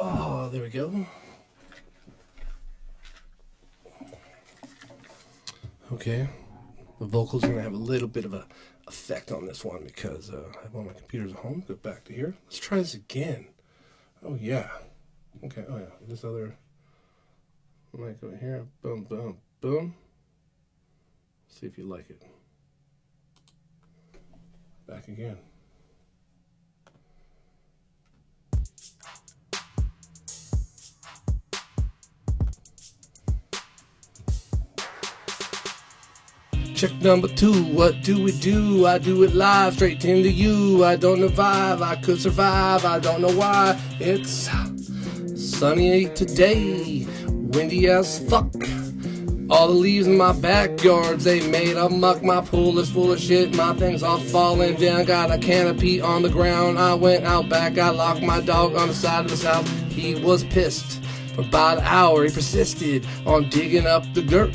Oh, there we go. Okay. The vocals are going to have a little bit of a effect on this one because I have all my computers at home. Go back to here. Let's try this again. Oh, yeah. Okay. Oh, yeah. This other mic over here. Boom, boom, boom. See if you like it. Back again. Check number 2, what do we do? I do it live, straight into you. I don't know vibe, I could survive, I don't know why. It's sunny today, windy as fuck. All the leaves in my backyard, they made a muck. My pool is full of shit, my things all falling down. Got a canopy on the ground, I went out back. I locked my dog on the side of his house. He was pissed. For about an hour he persisted on digging up the dirt,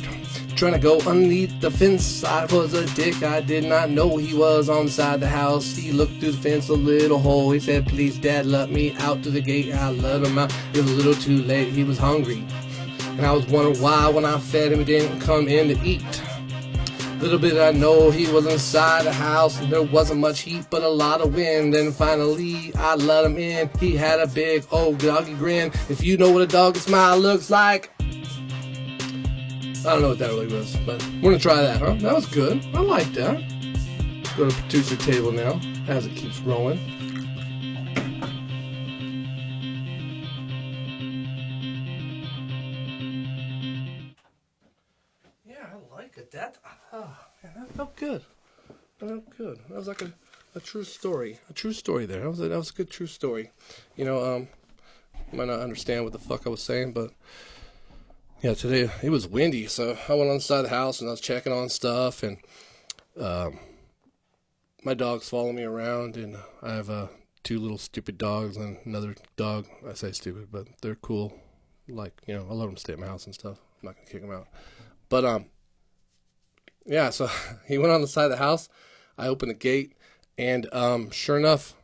trying to go underneath the fence. I was a dick, I did not know he was on the side of the house. He looked through the fence, a little hole. He said, please dad, let me out to the gate. I let him out, it was a little too late. He was hungry, and I was wondering why when I fed him he didn't come in to eat. Little bit I know he was inside the house, and there wasn't much heat but a lot of wind. And finally I let him in. He had a big old doggy grin. If you know what a doggy smile looks like. I don't know what that really was, but we're gonna try that, huh? That was good. I like that. Go to producer table now as it keeps rolling. Yeah, I like it. That felt good. That felt good. That was like a true story. A true story there. That was a good true story. You know, you might not understand what the fuck I was saying, but yeah, today it was windy, so I went on the side of the house and I was checking on stuff, and my dogs follow me around, and I have 2 little stupid dogs and another dog. I say stupid, but they're cool. Like, you know, I let them stay at my house and stuff. I'm not gonna kick them out. But yeah, so he went on the side of the house. I opened the gate, and sure enough,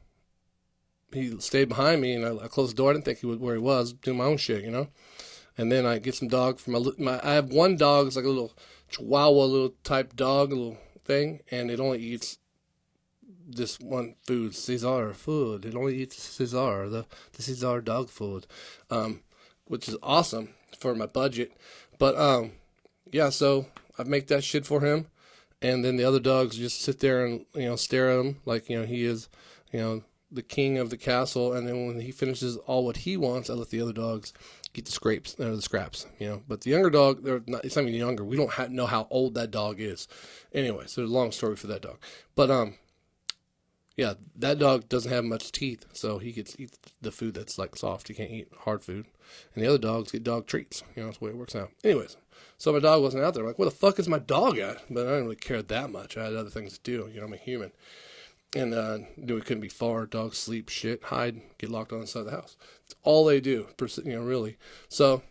he stayed behind me, and I closed the door. I didn't think he was where he was, doing my own shit, you know. And then I get some dog from I have one dog, it's like a little Chihuahua, little type dog, a little thing, and it only eats this one food, Caesar food. It only eats Caesar, the Caesar dog food, which is awesome for my budget. But yeah, so I make that shit for him, and then the other dogs just sit there and, you know, stare at him like, you know, he is, you know, the king of the castle. And then when he finishes all what he wants, I let the other dogs get the scraps, you know. But the younger dog, it's not even younger. We don't know how old that dog is. Anyway, so there's a long story for that dog. But yeah, that dog doesn't have much teeth, so he gets eat the food that's like soft. He can't eat hard food. And the other dogs get dog treats. You know, that's the way it works out. Anyways, so my dog wasn't out there. I'm like, where the fuck is my dog at? But I didn't really care that much. I had other things to do. You know, I'm a human. And knew it couldn't be far. Dogs sleep, shit, hide, get locked on the side of the house. It's all they do, you know, really. So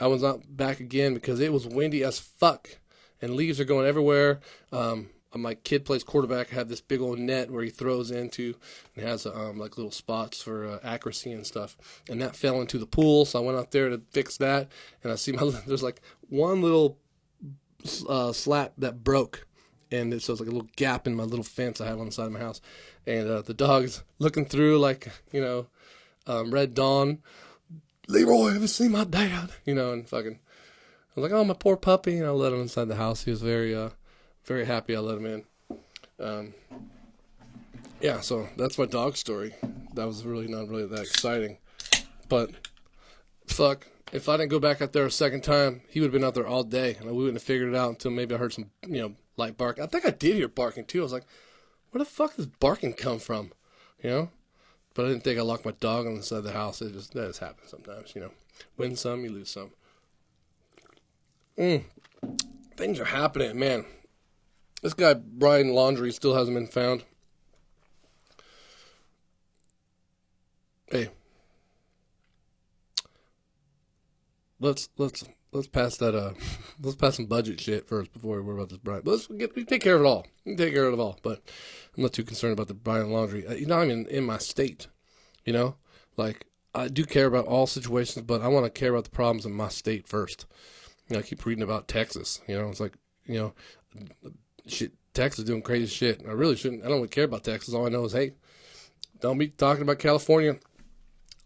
I was not back again because it was windy as fuck, and leaves are going everywhere. My kid plays quarterback. I have this big old net where he throws into, and has like little spots for accuracy and stuff. And that fell into the pool, so I went out there to fix that. And I see there's like one little slat that broke. And so it's like a little gap in my little fence I have on the side of my house. And the dog's looking through like, you know, Red Dawn. Leroy, have you seen my dad? You know, and fucking, I was like, oh, my poor puppy. And I let him inside the house. He was very, very happy I let him in. Yeah, so that's my dog story. That was really not really that exciting. But, fuck, if I didn't go back out there a second time, he would have been out there all day. And we wouldn't have figured it out until maybe I heard some, you know, light bark. I think I did hear barking too. I was like, where the fuck does barking come from? You know? But I didn't think I locked my dog on the side of the house. That just happens sometimes, you know. Win some, you lose some. Things are happening, man. This guy, Brian Laundrie, still hasn't been found. Hey. Let's pass that, let's pass some budget shit first before we worry about this Brian. But we take care of it all. We can take care of it all, but I'm not too concerned about the Brian Laundrie. You're not even in my state, you know? Like, I do care about all situations, but I want to care about the problems in my state first. I keep reading about Texas. It's like, shit, Texas doing crazy shit. I really shouldn't. I don't really care about Texas. All I know is, hey, don't be talking about California.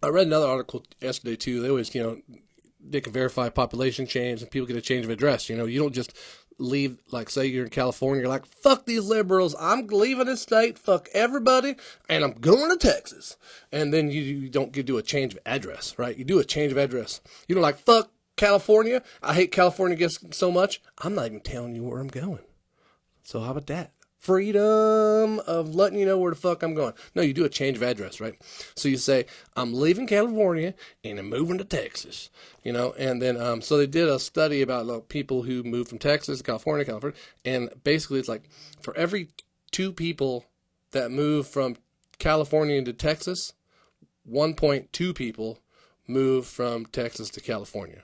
I read another article yesterday, too. They always, they can verify population change and people get a change of address. You don't just leave, like, say you're in California, you're like, fuck these liberals, I'm leaving this state, fuck everybody, and I'm going to Texas. And then you don't do a change of address, right? You do a change of address. You don't like, fuck California, I hate California so much, I'm not even telling you where I'm going. So how about that? Freedom of letting you know where the fuck I'm going. No, you do a change of address, right? So you say, I'm leaving California and I'm moving to Texas, and then, so they did a study about people who moved from Texas to California, and basically it's like, for every 2 people that move from California into Texas, 1.2 people move from Texas to California.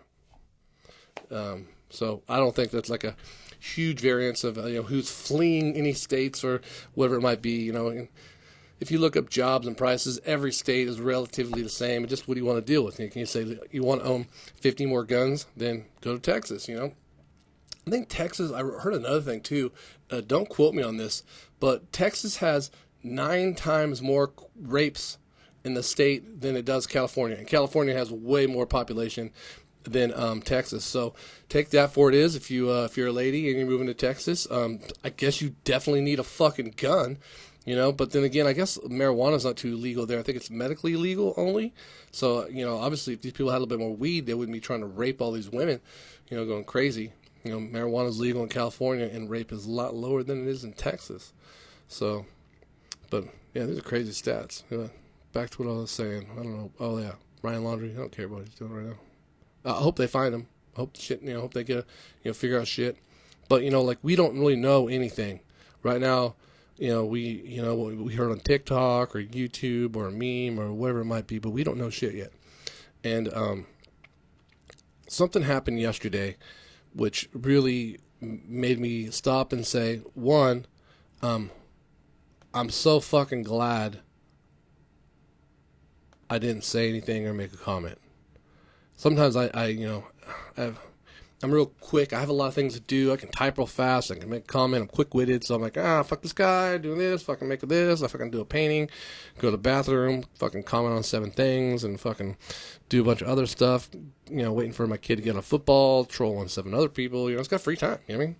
So I don't think that's like a huge variance of who's fleeing any states or whatever it might be. If you look up jobs and prices, every state is relatively the same. Just what do you want to deal with? Can you say you want to own 50 more guns? Then go to Texas. I think Texas. I heard another thing too. Don't quote me on this, but Texas has 9 times more rapes in the state than it does California, and California has way more population than Texas. So take that for it is. If you're a lady and you're moving to Texas, I guess you definitely need a fucking gun, But then again, I guess marijuana's not too legal there. I think it's medically legal only. So obviously, if these people had a little bit more weed, they wouldn't be trying to rape all these women, going crazy. Marijuana's legal in California, and rape is a lot lower than it is in Texas. So, but yeah, these are crazy stats. Back to what I was saying. I don't know. Oh yeah, Ryan Laundrie. I don't care what he's doing right now. I hope they find him. I hope shit, hope they get figure out shit. But, we don't really know anything. Right now, we heard on TikTok or YouTube or a meme or whatever it might be, but we don't know shit yet. And something happened yesterday which really made me stop and say, one, I'm so fucking glad I didn't say anything or make a comment. Sometimes I'm real quick. I have a lot of things to do. I can type real fast. I can make a comment. I'm quick-witted. So I'm like, fuck this guy, doing this, fucking make this. I fucking do a painting, go to the bathroom, fucking comment on 7 things, and fucking do a bunch of other stuff. Waiting for my kid to get on football, troll on 7 other people. It's got free time. You know what I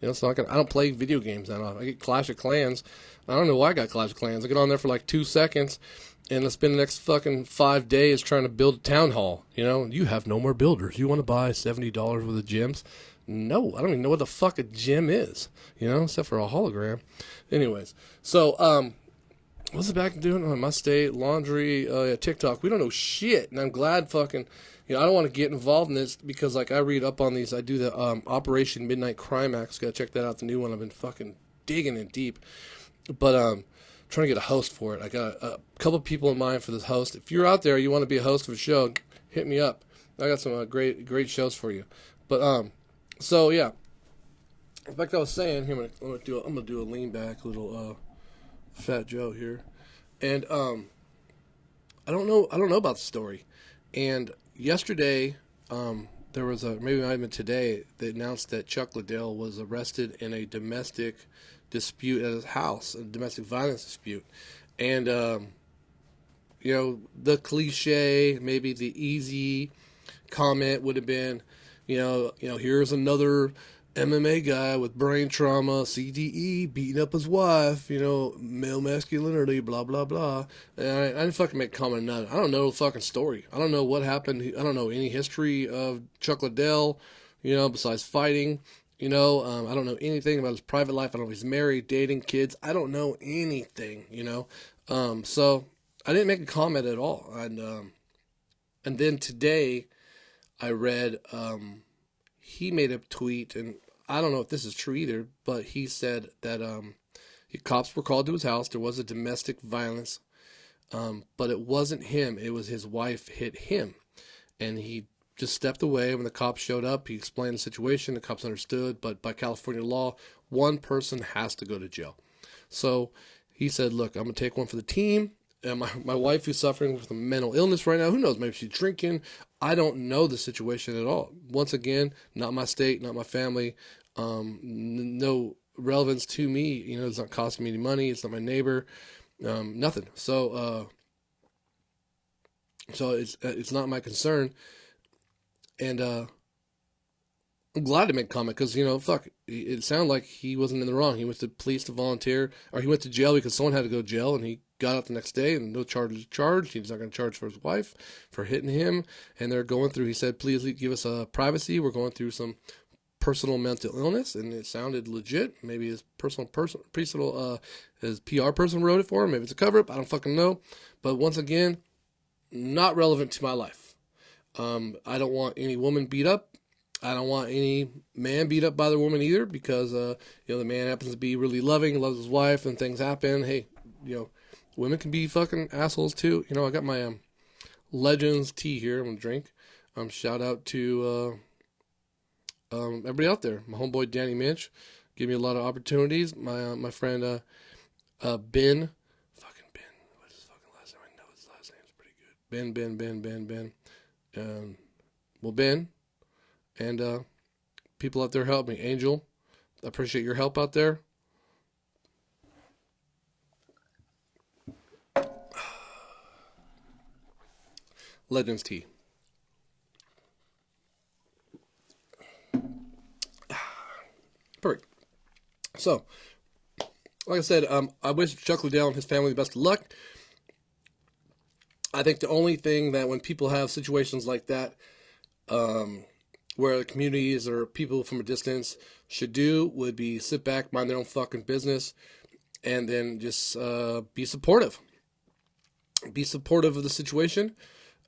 mean? So I don't play video games that often. I get Clash of Clans. I don't know why I got Clash of Clans. I get on there for like 2 seconds. And let's spend the next fucking 5 days trying to build a town hall. You have no more builders. You want to buy $70 worth of gyms? No, I don't even know what the fuck a gym is, except for a hologram. Anyways, so, what's it back doing on my state? Laundry, TikTok. We don't know shit. And I'm glad fucking, I don't want to get involved in this because, I read up on these. I do the Operation Midnight Crime Act. Gotta check that out, the new one. I've been fucking digging in deep. But, trying to get a host for it. I got a couple people in mind for this host. If you're out there, you want to be a host of a show, hit me up. I got some great shows for you. But so yeah, like I was saying, here I'm gonna do a lean back, little fat Joe here, and I don't know about the story. And yesterday, there was maybe it might have been today, they announced that Chuck Liddell was arrested in a domestic dispute at his house, a domestic violence dispute. And, the cliche, maybe the easy comment would have been, here's another MMA guy with brain trauma, CTE, beating up his wife, male masculinity, blah, blah, blah. And I didn't fucking make a comment on that. I don't know the fucking story. I don't know what happened. I don't know any history of Chuck Liddell, besides fighting. I don't know anything about his private life. I don't know if he's married, dating, kids. I don't know anything, So I didn't make a comment at all. And then today I read, he made a tweet, and I don't know if this is true either, but he said that cops were called to his house. There was a domestic violence, but it wasn't him. It was his wife hit him. And he just stepped away when the cops showed up. He explained the situation. The cops understood, but by California law, one person has to go to jail. So he said, look, I'm going to take one for the team. And my wife who's suffering with a mental illness right now, who knows, maybe she's drinking. I don't know the situation at all. Once again, not my state, not my family, no relevance to me. You know, it's not costing me any money. It's not my neighbor, nothing. So it's not my concern. And I'm glad to make a comment because, you know, fuck, it sounded like he wasn't in the wrong. He went to police to volunteer, or he went to jail because someone had to go to jail, and he got out the next day and no charges charged. He's not going to charge for his wife for hitting him. And they're going through, he said, please give us privacy. We're going through some personal mental illness, and it sounded legit. Maybe his his PR person wrote it for him. Maybe it's a cover-up. I don't fucking know. But once again, not relevant to my life. I don't want any woman beat up. I don't want any man beat up by the woman either, because, you know, the man happens to be really loving, loves his wife, and things happen. Hey, you know, women can be fucking assholes too. You know, I got my Legends tea here I'm going to drink. Shout out to everybody out there. My homeboy Danny Minch gave me a lot of opportunities. My friend Ben. Fucking Ben. What's his fucking last name? I know his last name's pretty good. Ben. Well, Ben. And people out there help me. Angel, I appreciate your help out there. Legends tea. Perfect. So, like I said, I wish Chuck Liddell and his family the best of luck. I think the only thing that when people have situations like that, where the communities or people from a distance should do would be sit back, mind their own fucking business, and then just be supportive. Be supportive of the situation.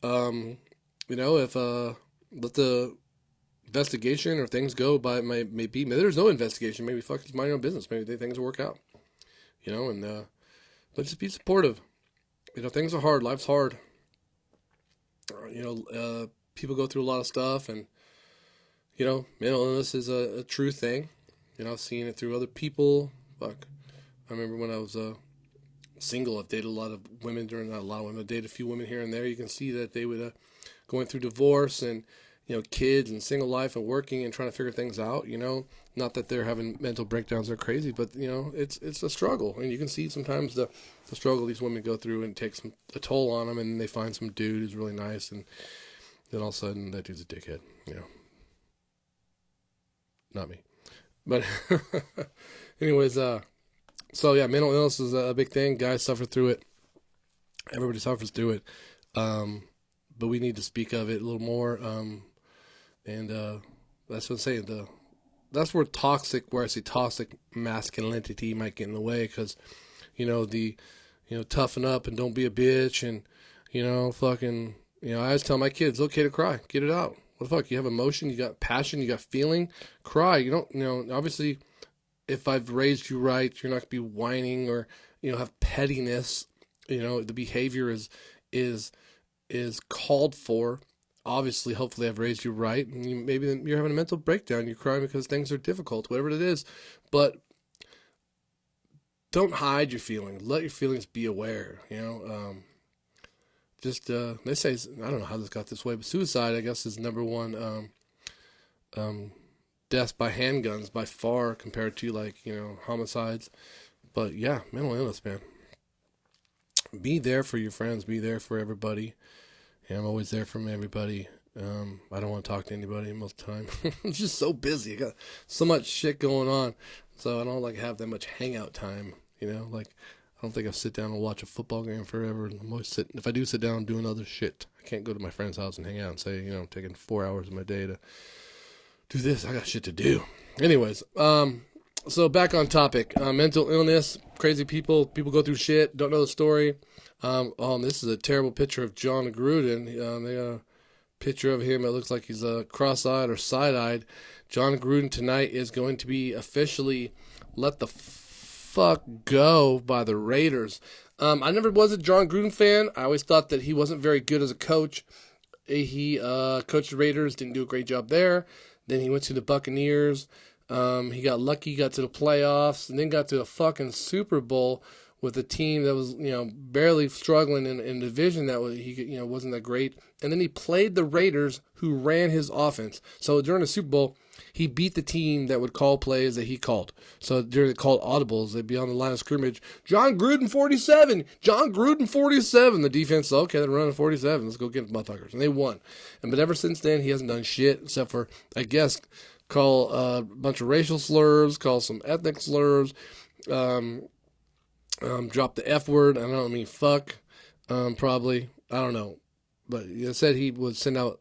You know, if let the investigation or things go by maybe there's no investigation. Maybe fuck just mind your own business. Maybe things will work out. You know, and but just be supportive. You know, things are hard. Life's hard. You know, people go through a lot of stuff, and you know, mental illness is a true thing. You know, I've seen it through other people. Fuck, I remember when I was single, I've dated a lot of women not a lot of women, I dated a few women here and there. You can see that they would going through divorce and, you know, kids and single life and working and trying to figure things out, you know. Not that they're having mental breakdowns or crazy, but, you know, it's a struggle. And you can see sometimes the struggle these women go through, and it takes a toll on them, and they find some dude who's really nice, and then all of a sudden that dude's a dickhead, you know. Not me. But anyways, so yeah, mental illness is a big thing. Guys suffer through it. Everybody suffers through it. But we need to speak of it a little more. And that's what I'm saying. That's where I say toxic masculinity might get in the way, because, you know, toughen up and don't be a bitch, and, you know, fucking, you know, I always tell my kids, it's okay to cry. Get it out. What the fuck? You have emotion, you got passion, you got feeling. Cry. You don't, you know, obviously, if I've raised you right, you're not going to be whining or, you know, have pettiness. You know, the behavior is called for. Obviously, hopefully I've raised you right. And maybe you're having a mental breakdown. You're crying because things are difficult, whatever it is. But don't hide your feelings. Let your feelings be aware, you know. They say, I don't know how this got this way, but suicide, I guess, is number one deaths by handguns by far compared to, like, you know, homicides. But yeah, mental illness, man. Be there for your friends. Be there for everybody. And I'm always there for everybody. I don't want to talk to anybody most of the time. I'm just so busy. I got so much shit going on. So I don't like have that much hangout time, you know, like, I don't think I'll sit down and watch a football game forever. I'm always if I do sit down, I'm doing other shit. I can't go to my friend's house and hang out and say, you know, I'm taking 4 hours of my day to do this. I got shit to do. Anyways, so back on topic. Mental illness, crazy people go through shit, don't know the story. This is a terrible picture of John Gruden. They got a picture of him. It looks like he's cross-eyed or side-eyed. John Gruden tonight is going to be officially let the fuck go by the Raiders. I never was a John Gruden fan. I always thought that he wasn't very good as a coach. He coached the Raiders, didn't do a great job there. Then he went to the Buccaneers. He got lucky, got to the playoffs, and then got to the fucking Super Bowl with a team that was, barely struggling in a division that was, he, wasn't that great. And then he played the Raiders, who ran his offense. So during the Super Bowl, he beat the team that would call plays that he called. So during the called audibles, they'd be on the line of scrimmage. John Gruden 47. John Gruden 47. The defense said, okay, they're running 47. Let's go get the motherfuckers. And they won. But ever since then, he hasn't done shit except for, I guess, call a bunch of racial slurs, call some ethnic slurs, drop the F word. I don't mean fuck, probably. I don't know. But he said he would send out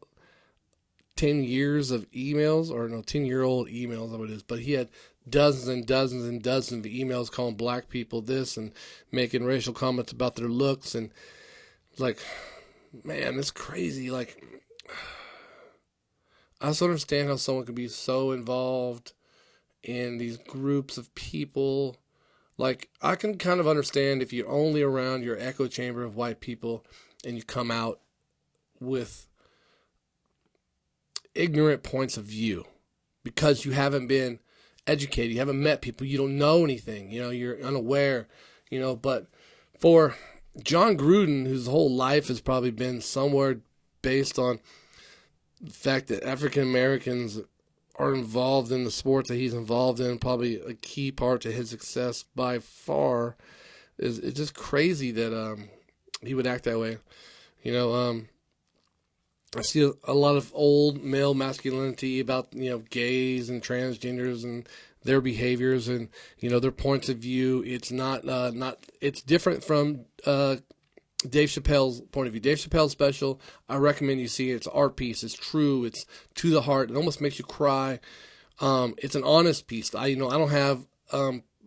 10 years of emails, or no, 10-year-old emails, that's what it is. But he had dozens and dozens and dozens of emails calling black people this and making racial comments about their looks. And like, man, it's crazy. Like, I just don't understand how someone could be so involved in these groups of people. Like, I can kind of understand if you're only around your echo chamber of white people and you come out with ignorant points of view because you haven't been educated, you haven't met people, you don't know anything, you're unaware, but for John Gruden, whose whole life has probably been somewhere based on the fact that African Americans are involved in the sport that he's involved in, probably a key part to his success by far, it's just crazy that he would act that way. I see a lot of old male masculinity about, gays and transgenders and their behaviors and, their points of view. It's it's different from Dave Chappelle's point of view. Dave Chappelle's special, I recommend you see it. It's an art piece. It's true. It's to the heart. It almost makes you cry. It's an honest piece. I don't have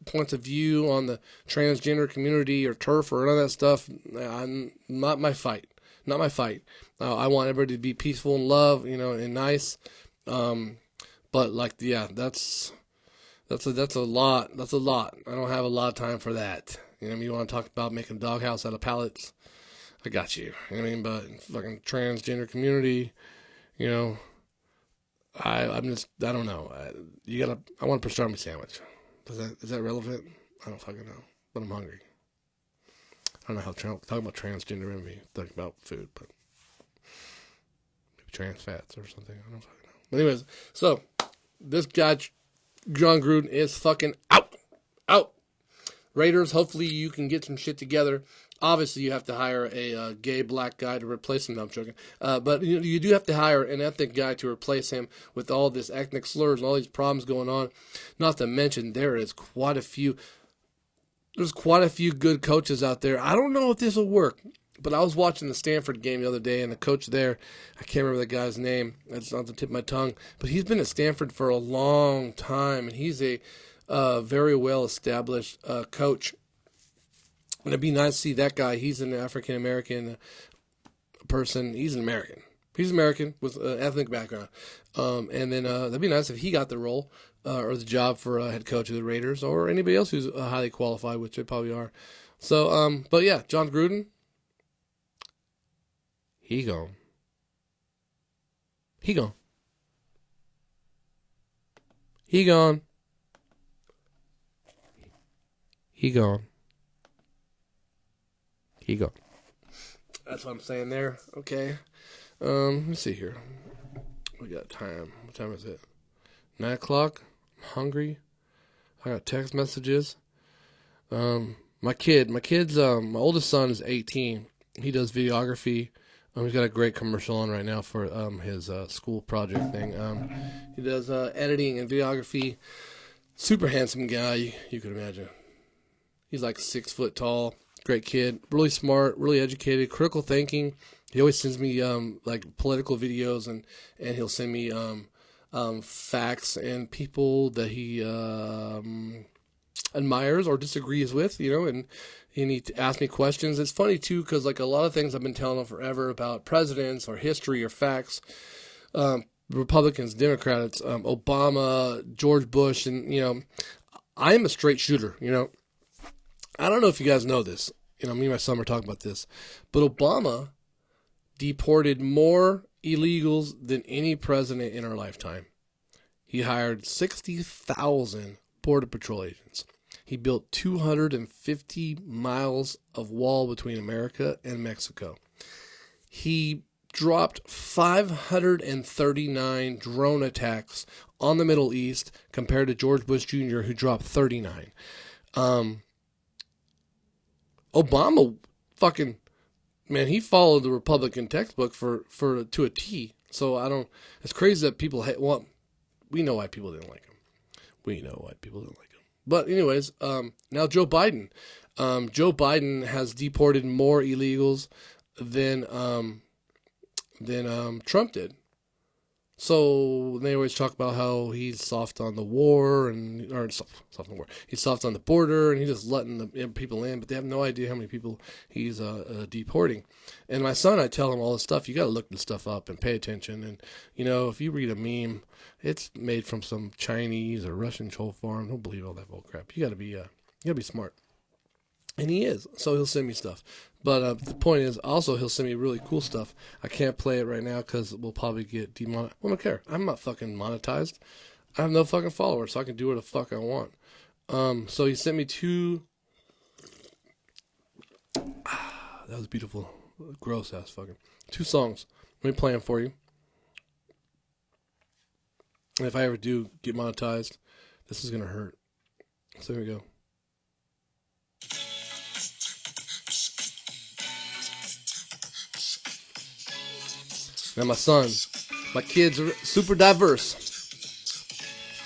points of view on the transgender community or turf or none of that stuff. Not my fight. Not my fight. I want everybody to be peaceful and love, and nice. But that's a lot. That's a lot. I don't have a lot of time for that. You want to talk about making a doghouse out of pallets? I got you. But fucking transgender community, I don't know. I want a pastrami sandwich. Is that relevant? I don't fucking know. But I'm hungry. I don't know how talking about transgender in me, talking about food, but maybe trans fats or something. I don't fucking know. But anyways, so this guy, John Gruden, is fucking out. Raiders, hopefully you can get some shit together. Obviously, you have to hire a gay black guy to replace him. No, I'm joking. But you do have to hire an ethnic guy to replace him with all this ethnic slurs and all these problems going on. Not to mention, there's quite a few good coaches out there. I don't know if this will work, but I was watching the Stanford game the other day, and the coach there, I can't remember the guy's name. It's on the tip of my tongue, but he's been at Stanford for a long time, and he's a very well-established coach. And it'd be nice to see that guy. He's an African-American person. He's an American. He's American with an ethnic background. And then that'd be nice if he got the role or the job for head coach of the Raiders or anybody else who's highly qualified, which they probably are. So, but yeah, John Gruden, he gone. He gone. He gone. He gone. He gone. That's what I'm saying there. Okay. Let's see here. We got time. What time is it? 9 o'clock. I'm hungry. I got text messages. My oldest son is 18. He does videography. He's got a great commercial on right now for his school project thing. He does editing and videography. Super handsome guy, you could imagine. He's like 6 foot tall. Great kid. Really smart, really educated, critical thinking. He always sends me like political videos and he'll send me facts and people that he admires or disagrees with, and he asks me questions. It's funny too because like a lot of things I've been telling him forever about presidents or history or facts, Republicans, Democrats, Obama, George Bush, and I am a straight shooter. I don't know if you guys know this. Me and my son were talking about this, but Obama deported more illegals than any president in our lifetime. He hired 60,000 Border Patrol agents. He built 250 miles of wall between America and Mexico. He dropped 539 drone attacks on the Middle East compared to George Bush Jr., who dropped 39. Obama fucking, man, he followed the Republican textbook to a T. So it's crazy that people we know why people didn't like him. But anyways, now Joe Biden. Joe Biden has deported more illegals than Trump did. So they always talk about how he's soft on the war soft on the war. He's soft on the border and he's just letting the people in, but they have no idea how many people he's deporting. And my son, I tell him all this stuff. You got to look this stuff up and pay attention. And if you read a meme, it's made from some Chinese or Russian troll farm. Don't believe all that bull crap. You got to be smart. And he is, so he'll send me stuff. But the point is, also, he'll send me really cool stuff. I can't play it right now because we'll probably get demonetized. I don't care. I'm not fucking monetized. I have no fucking followers, so I can do what the fuck I want. So he sent me two... that was beautiful. Gross ass fucking... 2 songs. Let me play them for you. And if I ever do get monetized, this is going to hurt. So here we go. Now my kids are super diverse.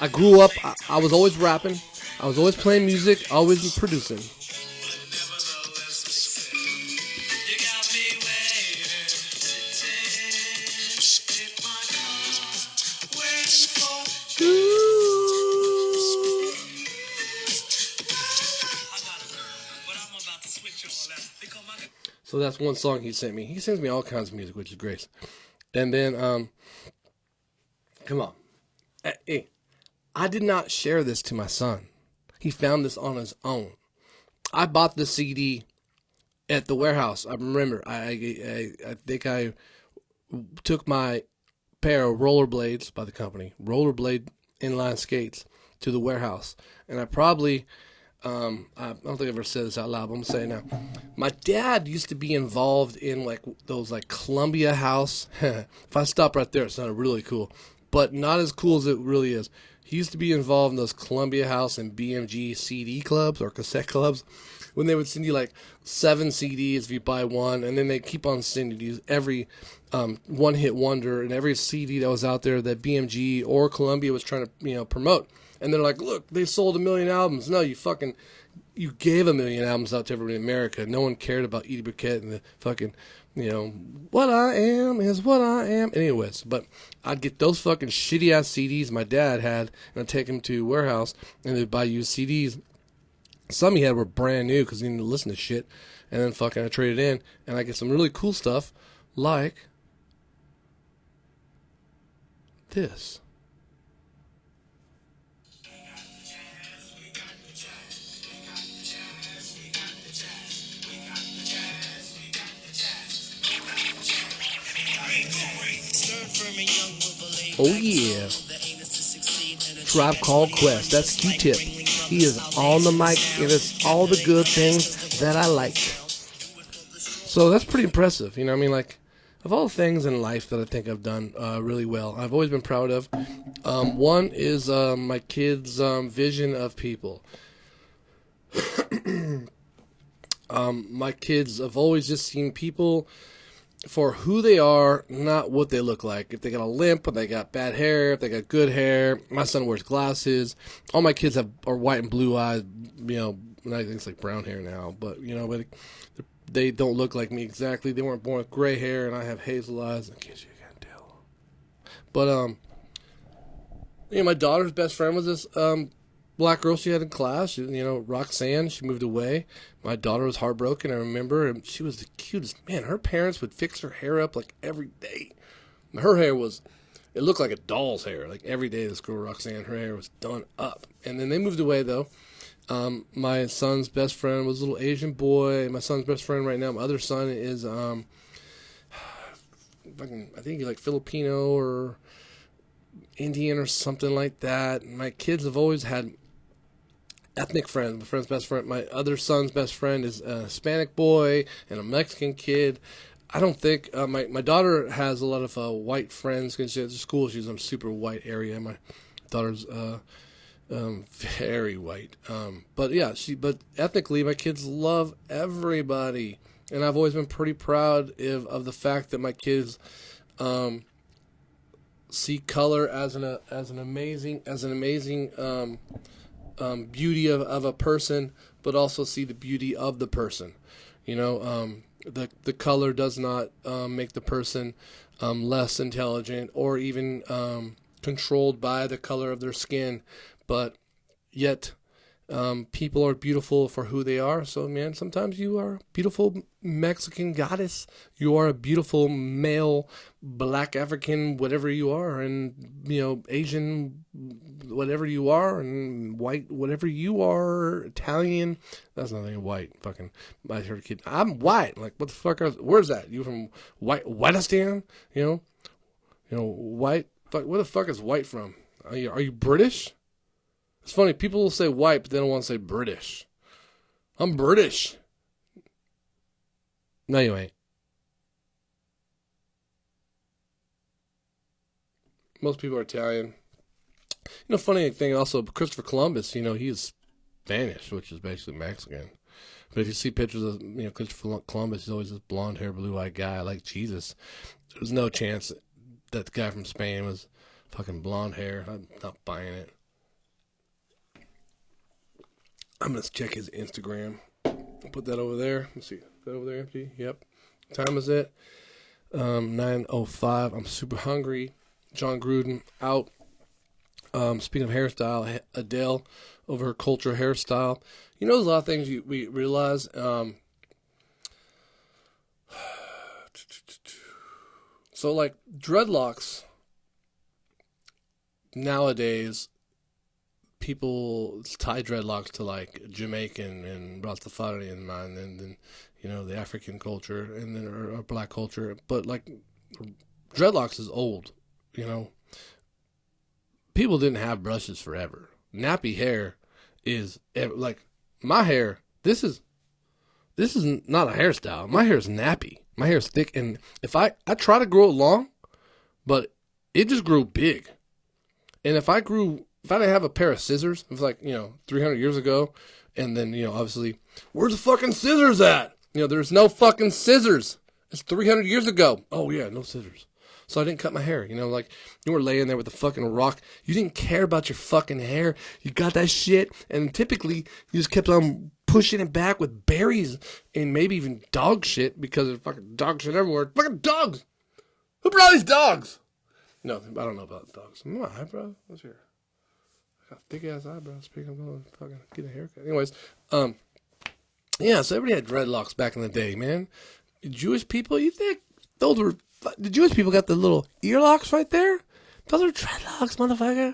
I grew up, I was always rapping, I was always playing music, always producing. So that's one song he sent me. He sends me all kinds of music, which is great. And then, come on. Hey, I did not share this to my son. He found this on his own. I bought the CD at the warehouse. I remember, I think I took my pair of rollerblades by the company, rollerblade inline skates, to the warehouse. And I probably... I don't think I've ever said this out loud, but I'm going to say it now. My dad used to be involved in those Columbia House. If I stop right there, it sounded really cool, but not as cool as it really is. He used to be involved in those Columbia House and BMG CD clubs or cassette clubs when they would send you 7 CDs if you buy one, and then they keep on sending you every one-hit wonder and every CD that was out there that BMG or Columbia was trying to promote. And they're like, look, they sold 1 million albums. No, you gave 1 million albums out to everybody in America. No one cared about Edie Burkett and the fucking, what I am is what I am. Anyways, but I'd get those fucking shitty-ass CDs my dad had, and I'd take them to a warehouse, and they'd buy used CDs. Some he had were brand new because he didn't listen to shit. And then fucking I traded in, and I get some really cool stuff like this. Oh yeah. Tribe Called Quest. That's Q-Tip. He is on the mic, and it's all the good things that I like. So that's pretty impressive. Of all the things in life that I think I've done really well, I've always been proud of. One is my kids' vision of people. My kids have always just seen people for who they are, not what they look like. If they got a limp, if they got bad hair, if they got good hair. My son wears glasses. All my kids are white and blue eyes. I think it's brown hair now, but they don't look like me exactly. They weren't born with gray hair, and I have hazel eyes. In case you can't tell. But my daughter's best friend was this black girl she had in class. Roxanne. She moved away. My daughter was heartbroken, I remember, and she was the cutest. Man, her parents would fix her hair up every day. Her hair it looked like a doll's hair. Every day, this girl Roxanne, her hair was done up. And then they moved away, though. My son's best friend was a little Asian boy. My son's best friend right now, my other son, is I think he's Filipino or Indian or something like that. My kids have always had ethnic friends. My friend's best friend, my other son's best friend is a Hispanic boy and a Mexican kid. I don't think my daughter has a lot of white friends because she's at school. She's in a super white area. My daughter's very white. But yeah, but ethnically, my kids love everybody, and I've always been pretty proud of the fact that my kids see color as an amazing beauty of a person, but also see the beauty of the person. You know, the color does not make the person less intelligent or even controlled by the color of their skin, but yet people are beautiful for who they are. So, man, sometimes you are a beautiful Mexican goddess. You are a beautiful male, black African, whatever you are, and, you know, Asian, whatever you are, and white, whatever you are, Italian. That's nothing white. Fucking, I heard a kid, I'm white. Like, what the fuck? Where's that? You from Whiteistan? You know, white. Fuck, where the fuck is white from? Are you British? It's funny, people will say white, but they don't want to say British. I'm British. No, you ain't. Most people are Italian. You know, funny thing also, Christopher Columbus, you know, he is Spanish, which is basically Mexican. But if you see pictures of, you know, Christopher Columbus, he's always this blonde-haired, blue-eyed guy like Jesus. There's no chance that the guy from Spain was fucking blonde hair. I'm not buying it. I'm going to check his Instagram. I'll put that over there. Let's see. Is that over there empty? Yep. What time is it? 9:05. I'm super hungry. John Gruden out. Speaking of hairstyle, Adele over her culture hairstyle. You know, there's a lot of things we realize. So, like, dreadlocks nowadays, people tie dreadlocks to like Jamaican and Rastafari and then you know, the African culture and then or black culture, but like dreadlocks is old. You know, people didn't have brushes forever. Nappy hair is like my hair. This is not a hairstyle. My hair is nappy. My hair is thick, and if I try to grow it long, but it just grew big. And if I didn't have a pair of scissors, it was like, you know, 300 years ago, and then, you know, obviously, where's the fucking scissors at? You know, there's no fucking scissors. It's 300 years ago. Oh, yeah, no scissors. So I didn't cut my hair. You know, like, you were laying there with the fucking rock. You didn't care about your fucking hair. You got that shit, and typically, you just kept on pushing it back with berries and maybe even dog shit, because there's fucking dog shit everywhere. Fucking dogs! Who brought these dogs? No, I don't know about dogs. My eyebrow? What's here? I got thick ass eyebrows. Speaking of going to fucking get a haircut. Anyways, yeah, so everybody had dreadlocks back in the day, man. Jewish people, you think those were, the Jewish people got the little earlocks right there? Those are dreadlocks, motherfucker.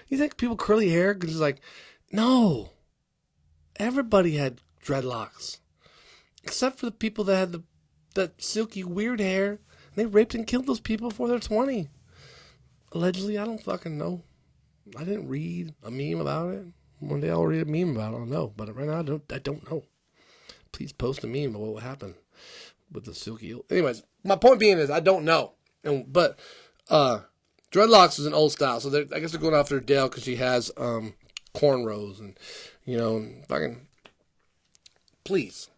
You think people curly hair? Because it's like, no. Everybody had dreadlocks. Except for the people that had that silky weird hair. They raped and killed those people before they're 20. Allegedly, I don't fucking know. I didn't read a meme about it. One day I'll read a meme about it. I'll know. But right now, I don't know. Please post a meme of what happened with the silky. Anyways, my point being is I don't know. But dreadlocks is an old style. So I guess they're going after Adele because she has cornrows and, you know, fucking. Please.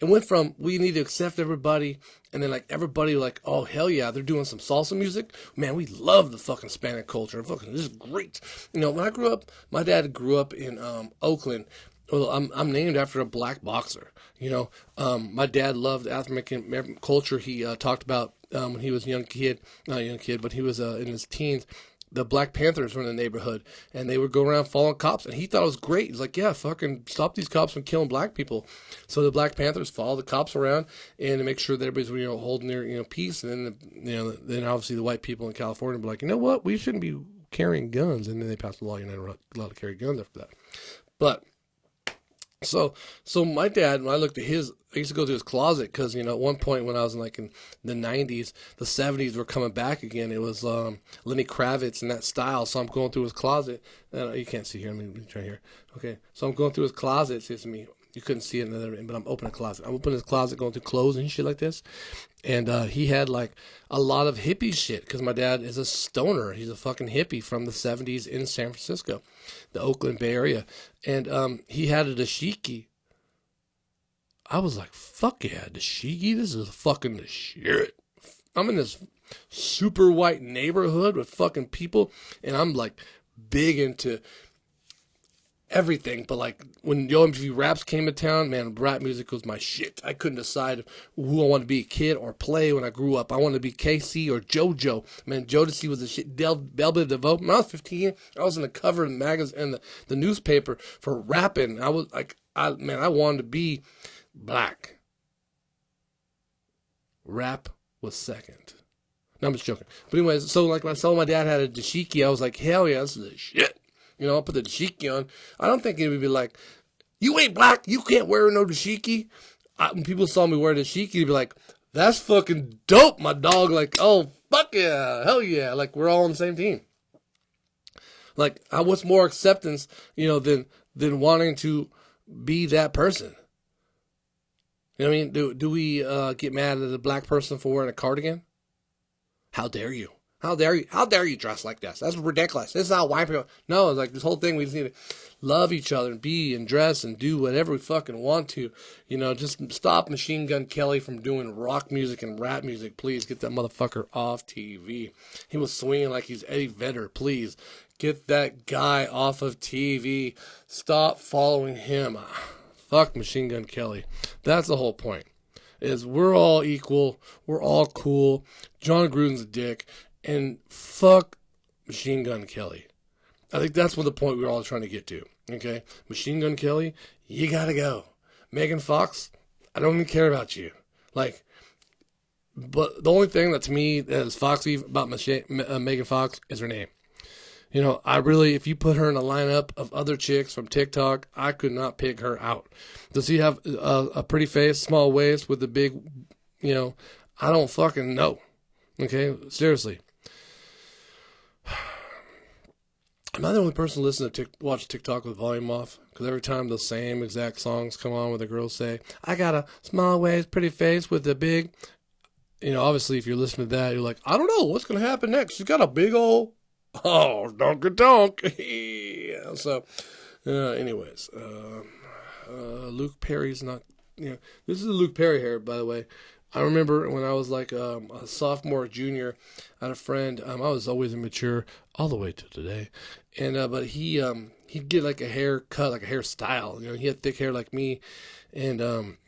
It went from we need to accept everybody, and then like everybody like, oh hell yeah, they're doing some salsa music. Man, we love the fucking Hispanic culture. Fucking this is great. You know, when I grew up, my dad grew up in Oakland. Well, I'm named after a black boxer. You know, my dad loved African culture. He talked about when he was a not a young kid, but he was in his teens. The Black Panthers were in the neighborhood, and they would go around following cops, and he thought it was great. He's like, yeah, fucking stop these cops from killing black people. So the Black Panthers follow the cops around and to make sure that everybody's, you know, holding their, you know, peace. And then, then obviously the white people in California were like, you know what, we shouldn't be carrying guns. And then they passed a law, you're not allowed to carry guns after that. But So my dad, when I looked at his, I used to go to his closet because, you know, at one point when I was in the 90s, the 70s were coming back again. It was Lenny Kravitz and that style. So I'm going through his closet. You can't see here. Let me try here. Okay. So I'm going through his closet. It says to me, you couldn't see it in the other end, but I'm opening a closet. I'm opening his closet, going through clothes and shit like this. And he had like a lot of hippie shit because my dad is a stoner. He's a fucking hippie from the 70s in San Francisco, the Oakland Bay Area. And he had a dashiki. I was like, fuck yeah, dashiki? This is fucking the shit. I'm in this super white neighborhood with fucking people, and I'm like big into everything, but like when Yo MTV Raps came to town, man, rap music was my shit. I couldn't decide who I wanted to be, a kid or play when I grew up. I wanted to be KC or JoJo. Man, Jodeci was the shit. Bell DeVoe. When I was 15, I was in the cover of the magazine and the newspaper for rapping. I was like, I wanted to be black. Rap was second. No, I'm just joking. But anyways, so like when I saw my dad had a dashiki, I was like, hell yeah, this is the shit. You know, I'll put the dashiki on. I don't think it would be like, you ain't black, you can't wear no dashiki. When people saw me wear dashiki, they'd be like, that's fucking dope, my dog. Like, oh, fuck yeah, hell yeah. Like, we're all on the same team. Like, what's more acceptance, you know, than wanting to be that person? You know what I mean? Do we get mad at a black person for wearing a cardigan? How dare you? How dare you? How dare you dress like this? That's ridiculous. This is how white people. No, like this whole thing, we just need to love each other and be and dress and do whatever we fucking want to. You know, just stop Machine Gun Kelly from doing rock music and rap music. Please get that motherfucker off TV. He was swinging like he's Eddie Vedder. Please get that guy off of TV. Stop following him. Fuck Machine Gun Kelly. That's the whole point. Is we're all equal. We're all cool. John Gruden's a dick. And fuck Machine Gun Kelly. I think that's what the point we're all trying to get to. Okay? Machine Gun Kelly, you gotta go. Megan Fox, I don't even care about you. Like, but the only thing that to me that is foxy about Megan Fox is her name. You know, if you put her in a lineup of other chicks from TikTok, I could not pick her out. Does he have a pretty face, small waist with a big, you know, I don't fucking know. Okay? Seriously. Am I the only person listening to watch TikTok with volume off? Because every time the same exact songs come on where the girls say, I got a small waist, pretty face with a big, you know, obviously if you're listening to that, you're like, I don't know, what's going to happen next? She's got a big old, donk. Yeah, so, anyways, Luke Perry's not, you know, this is a Luke Perry hair, by the way. I remember when I was like a sophomore or junior, I had a friend. I was always immature all the way to today, and but he'd get like a haircut, like a hairstyle. You know, he had thick hair like me, and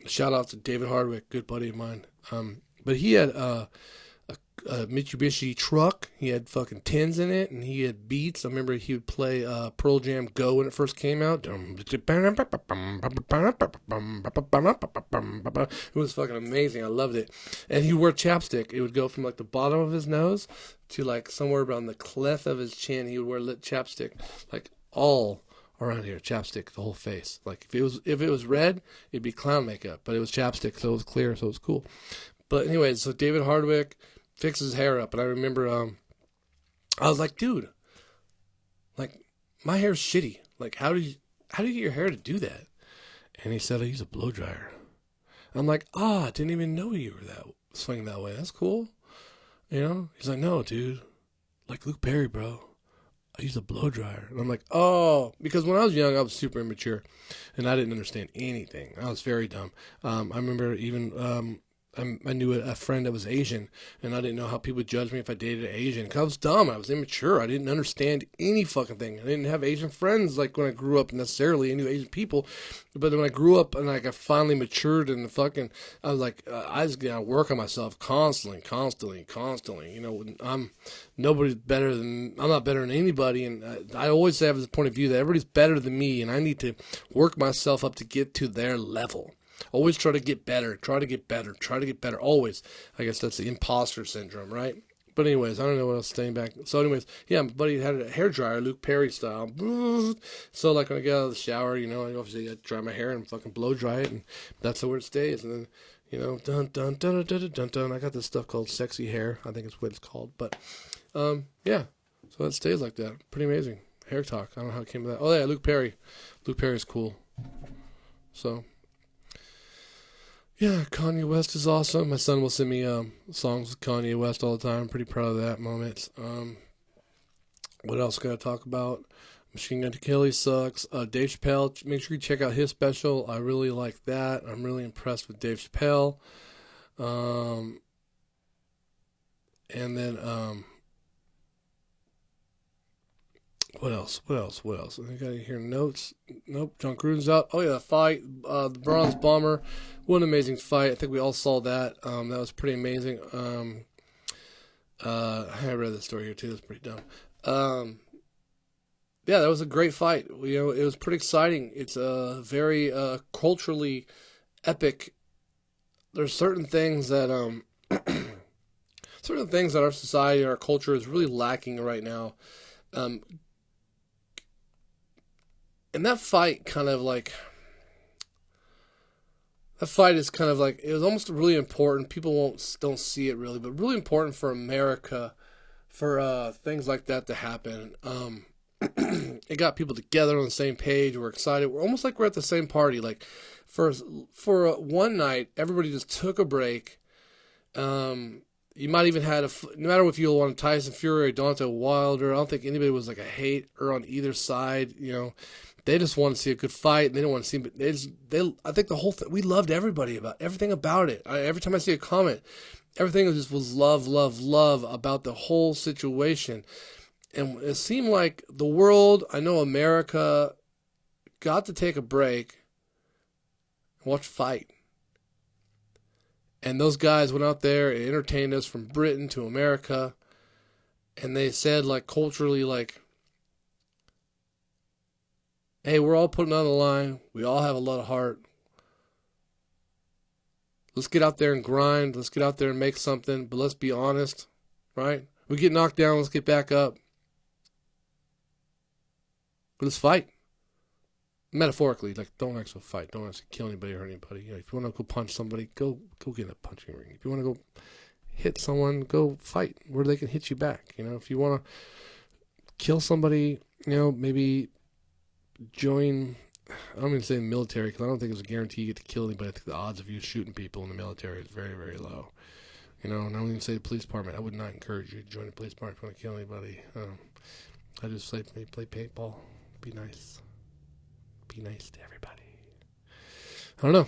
shout out to David Hardwick, good buddy of mine. But he had a Mitsubishi truck. He had fucking tins in it, and he had beats. I remember he would play Pearl Jam Go when it first came out. It was fucking amazing. I loved it. And he wore chapstick. It would go from like the bottom of his nose to like somewhere around the cleft of his chin. He would wear lit chapstick, like all around here, chapstick, the whole face. Like if it was red, it'd be clown makeup, but it was chapstick, so it was clear, so it was cool. But anyways, so David Hardwick fixed his hair up, and I remember I was like, dude, like my hair's shitty. Like how do you get your hair to do that? And he said I use a blow dryer. I'm like, I didn't even know you were swinging that way. That's cool. You know? He's like, no, dude. Like Luke Perry, bro. I use a blow dryer. And I'm like, oh, because when I was young, I was super immature, and I didn't understand anything. I was very dumb. I remember even I knew a friend that was Asian, and I didn't know how people would judge me if I dated an Asian. Because I was dumb. I was immature. I didn't understand any fucking thing. I didn't have Asian friends like when I grew up necessarily. I knew Asian people. But when I grew up and like I finally matured and I was like, I just gotta work on myself constantly. You know, I'm not better than anybody. And I always have this point of view that everybody's better than me, and I need to work myself up to get to their level. Always try to get better, always. I guess that's the imposter syndrome, right? But anyways, I don't know what else staying back. So anyways, yeah, my buddy had a hairdryer, Luke Perry style. So like when I get out of the shower, I obviously I dry my hair and fucking blow dry it, and that's where it stays. And then, dun dun dun dun dun dun dun. I got this stuff called sexy hair. I think it's what it's called. But yeah, so it stays like that. Pretty amazing. Hair talk. I don't know how it came to that. Oh yeah, Luke Perry. Luke Perry's cool. So. Yeah, Kanye West is awesome. My son will send me songs with Kanye West all the time. I'm pretty proud of that moment. What else can I talk about? Machine Gun Kelly sucks. Dave Chappelle, make sure you check out his special. I really like that. I'm really impressed with Dave Chappelle. And then, what else? I got here notes. Nope. John Gruden's out. Oh yeah, the fight. The Bronze Bomber. What an amazing fight. I think we all saw that. That was pretty amazing. I read the story here too. It's pretty dumb. Yeah, that was a great fight. It was pretty exciting. It's a very culturally epic. There's certain things that our society, our culture is really lacking right now. And that fight is kind of like, it was almost really important. People don't see it really, but really important for America, for things like that to happen. It got people together on the same page. We're excited. We're almost like we're at the same party. Like for one night, everybody just took a break. You might even had no matter if you want Tyson Fury or Deontay Wilder, I don't think anybody was like a hater on either side. They just want to see a good fight. And they don't want to see, but I think the whole thing, we loved everything about it. Every time I see a comment, everything was love about the whole situation. And it seemed like the world, I know America, got to take a break and watch a fight. And those guys went out there and entertained us from Britain to America. And they said, like, culturally, like, hey, we're all putting on the line. We all have a lot of heart. Let's get out there and grind. Let's get out there and make something. But let's be honest, right? We get knocked down. Let's get back up. But let's fight. Metaphorically, like, don't actually fight. Don't actually kill anybody or hurt anybody. If you want to go punch somebody, go get in a punching ring. If you want to go hit someone, go fight where they can hit you back. If you want to kill somebody, maybe join, I don't even say the military, because I don't think it's a guarantee you get to kill anybody. I think the odds of you shooting people in the military is very, very low. And I don't even say the police department. I would not encourage you to join the police department if you want to kill anybody. I just say maybe play paintball. Be nice. Be nice to everybody. I don't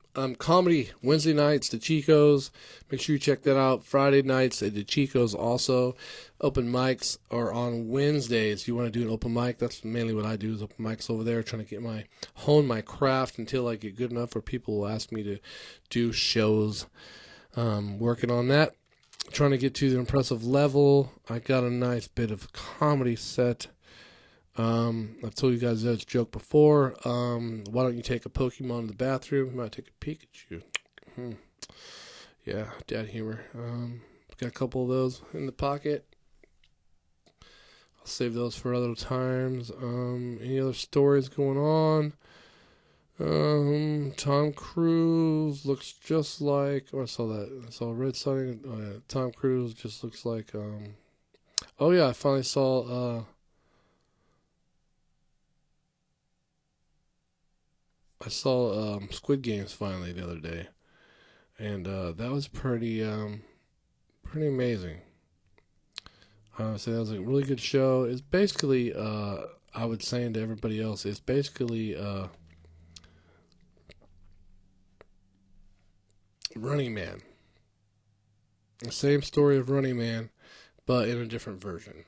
know. Comedy Wednesday nights, the Chicos. Make sure you check that out. Friday nights at the Chicos also. Open mics are on Wednesdays. If you want to do an open mic, that's mainly what I do, is open mics over there, trying to hone my craft until I get good enough where people will ask me to do shows. Working on that. Trying to get to the impressive level. I got a nice bit of comedy set. I've told you guys that joke before. Why don't you take a Pokemon to the bathroom? You might take a Pikachu. Yeah, dad humor. Got a couple of those in the pocket. I'll save those for other times. Any other stories going on? Tom Cruise looks just like, I saw that. I saw Red Sun. Tom Cruise just looks like, oh yeah, I finally saw, Squid Games finally the other day, and that was pretty amazing. So that was a really good show. It's basically, I would say to everybody else, it's basically Running Man. The same story of Running Man, but in a different version.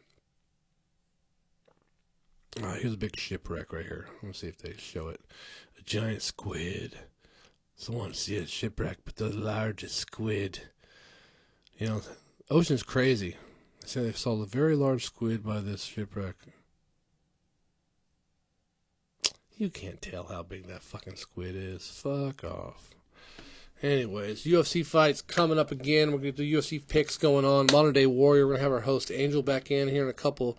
Here's a big shipwreck right here. Let me see if they show it. A giant squid. Someone see a shipwreck, but the largest squid. The ocean's crazy. They say they saw a very large squid by this shipwreck. You can't tell how big that fucking squid is. Fuck off. Anyways, UFC fights coming up again. We're going to do UFC picks going on. Modern Day Warrior. We're going to have our host Angel back in here in a couple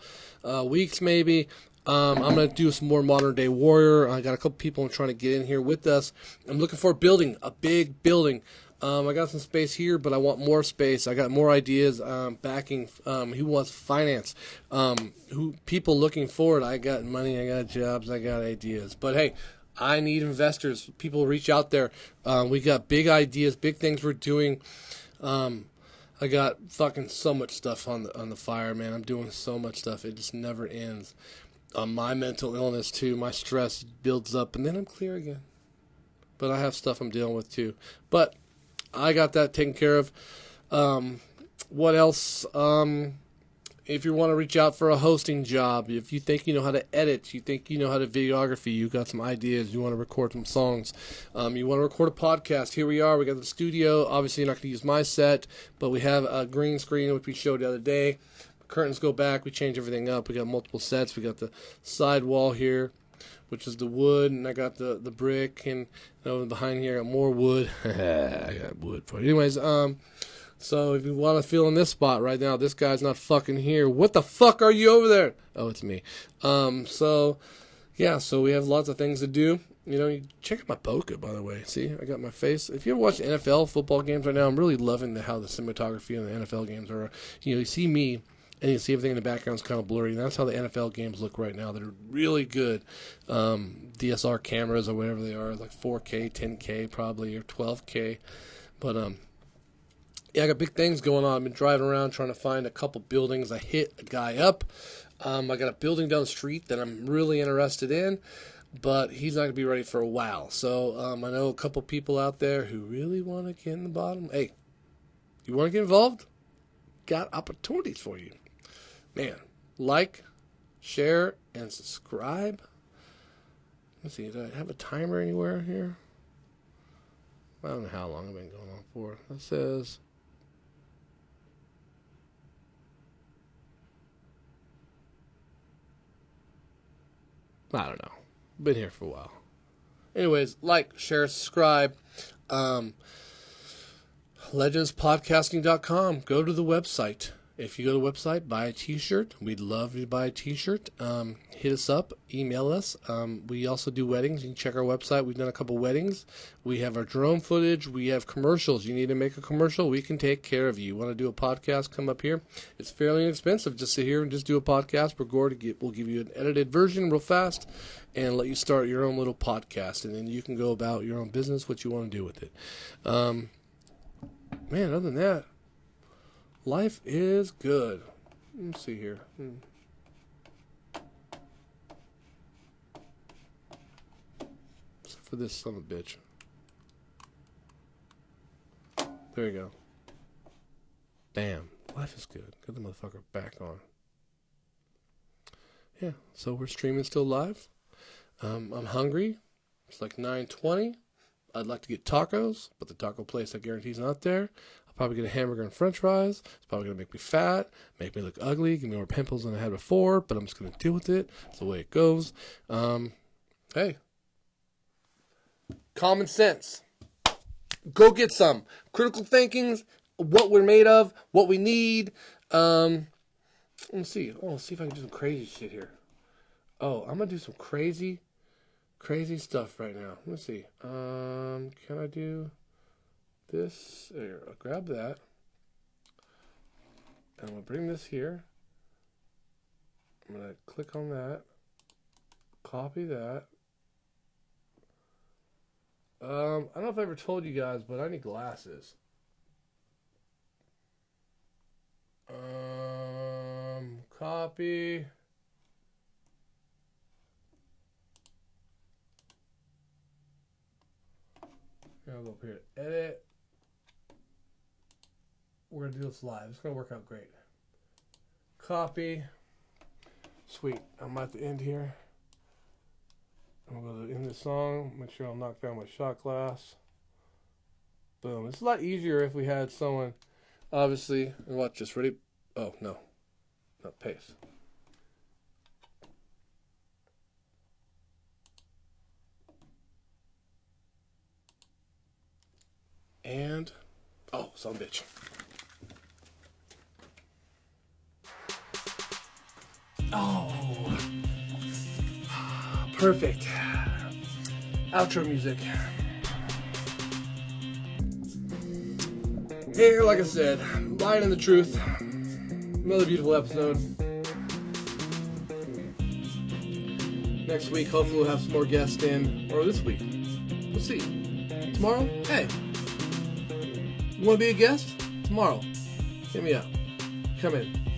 weeks maybe. I'm going to do some more Modern Day Warrior. I got a couple people I'm trying to get in here with us. I'm looking for a building, a big building. I got some space here, but I want more space. I got more ideas, backing. Who wants finance? People looking for it. I got money. I got jobs. I got ideas. But hey, I need investors. People reach out there. We got big ideas, big things we're doing. I got fucking so much stuff on the fire, man. I'm doing so much stuff. It just never ends. My mental illness too. My stress builds up, and then I'm clear again. But I have stuff I'm dealing with too. But I got that taken care of. What else? If you want to reach out for a hosting job, if you think you know how to edit, you think you know how to videography, you got some ideas, you want to record some songs, you want to record a podcast, here we are. We got the studio. Obviously, you're not going to use my set, but we have a green screen, which we showed the other day. Curtains go back. We change everything up. We got multiple sets. We got the side wall here, which is the wood, and I got the brick, and behind here I got more wood. I got wood for you. Anyways, so if you want to feel in this spot right now, this guy's not fucking here. What the fuck are you over there? Oh, it's me. So we have lots of things to do. You check out my bokeh, by the way. See, I got my face. If you ever watch NFL football games right now, I'm really loving how the cinematography in the NFL games are. You see me, and you see everything in the background is kind of blurry. And that's how the NFL games look right now. They're really good. DSR cameras or whatever they are, like 4K, 10K probably, or 12K. But I got big things going on. I've been driving around trying to find a couple buildings. I hit a guy up. I got a building down the street that I'm really interested in, but he's not going to be ready for a while. So I know a couple people out there who really want to get in the bottom. Hey, you want to get involved? Got opportunities for you. Man, like, share, and subscribe. Let's see, do I have a timer anywhere here? I don't know how long I've been going on for. That says... I don't know. Been here for a while. Anyways, like, share, subscribe. Legendspodcasting.com. Go to the website. If you go to the website, buy a t-shirt. We'd love you to buy a t-shirt. Hit us up. Email us. We also do weddings. You can check our website. We've done a couple weddings. We have our drone footage. We have commercials. You need to make a commercial, we can take care of you. You want to do a podcast, come up here. It's fairly inexpensive. Just sit here and just do a podcast. We'll give you an edited version real fast and let you start your own little podcast. And then you can go about your own business, what you want to do with it. Man, other than that, life is good. Let's see here. Except for this son of a bitch. There you go. Bam. Life is good. Get the motherfucker back on. Yeah, so we're streaming still live. I'm hungry. It's like 9:20. I'd like to get tacos, but the taco place I guarantee is not there. Probably get a hamburger and french fries. It's probably going to make me fat, make me look ugly, give me more pimples than I had before, but I'm just going to deal with it. It's the way it goes. Hey, common sense. Go get some. Critical thinking's what we're made of, what we need. Let's see. Oh, let's see if I can do some crazy shit here. Oh, I'm going to do some crazy stuff right now. Let's see. Can I do... this, here, I'll grab that, and I'm going to bring this here. I'm going to click on that, copy that. I don't know if I ever told you guys, but I need glasses. Copy. I'll go up here to edit. We're going to do this live. It's going to work out great. Copy. Sweet. I'm at the end here. I'm going to end the song. Make sure I'll knock down my shot glass. Boom. It's a lot easier if we had someone, obviously. And watch this. Ready? Oh, no. Not paste. Son of a bitch. Oh, perfect. Outro music. Here, like I said, lying in the truth. Another beautiful episode. Next week, hopefully we'll have some more guests in. Or this week. We'll see. Tomorrow? Hey. You want to be a guest? Tomorrow. Hit me up. Come in.